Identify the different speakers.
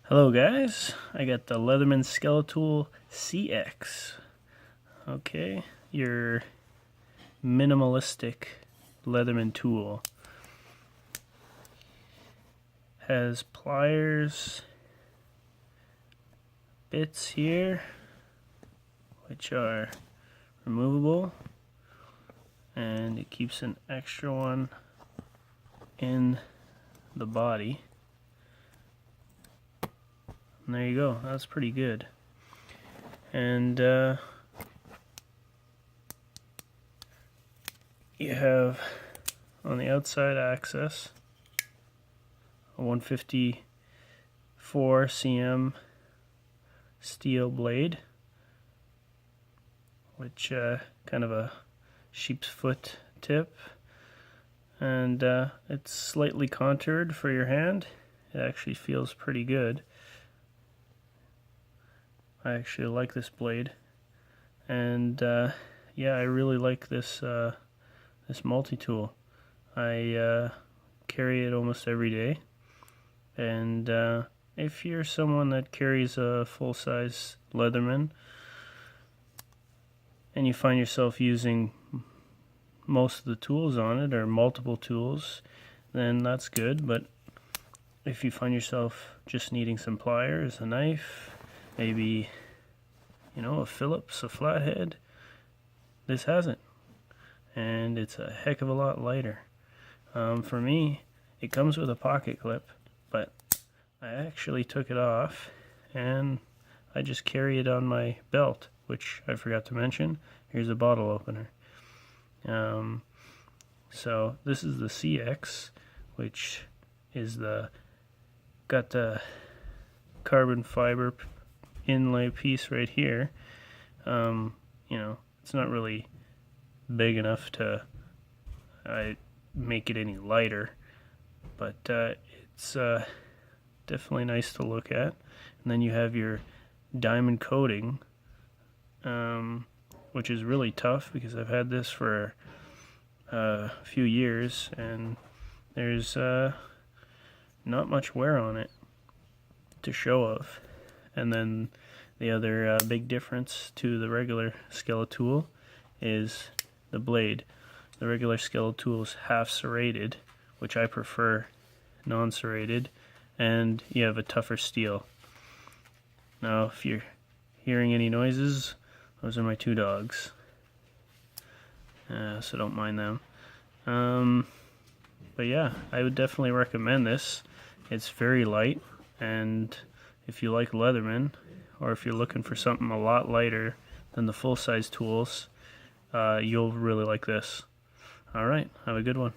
Speaker 1: Hello guys, I got the Leatherman Skeletool CX. Okay, your minimalistic Leatherman tool. Has pliers, bits here, which are removable, and it keeps an extra one in the body. And there you go, that's pretty good. And you have on the outside access a 154 cm steel blade, which kind of a sheep's foot tip, and it's slightly contoured for your hand. It actually feels pretty good. I actually like this blade, and yeah, I really like this this multi-tool. I carry it almost every day, and if you're someone that carries a full-size Leatherman and you find yourself using most of the tools on it or multiple tools, then that's good. But if you find yourself just needing some pliers, a knife, maybe, you know, a Phillips, a flathead, this has it, and it's a heck of a lot lighter. For me, it comes with a pocket clip, but I actually took it off and I just carry it on my belt, which I forgot to mention. Here's a bottle opener. So this is the CX, which is got the carbon fiber inlay piece right here. You know, it's not really big enough to make it any lighter, but it's definitely nice to look at. And then you have your diamond coating, which is really tough because I've had this for a few years and there's not much wear on it to show of. And then the other big difference to the regular Skeletool is the blade. The regular Skeletool is half serrated, which I prefer non-serrated, and you have a tougher steel. Now, if you're hearing any noises, those are my two dogs, so don't mind them. But yeah, I would definitely recommend this. It's very light, and if you like Leatherman, or if you're looking for something a lot lighter than the full-size tools, you'll really like this. Alright, have a good one.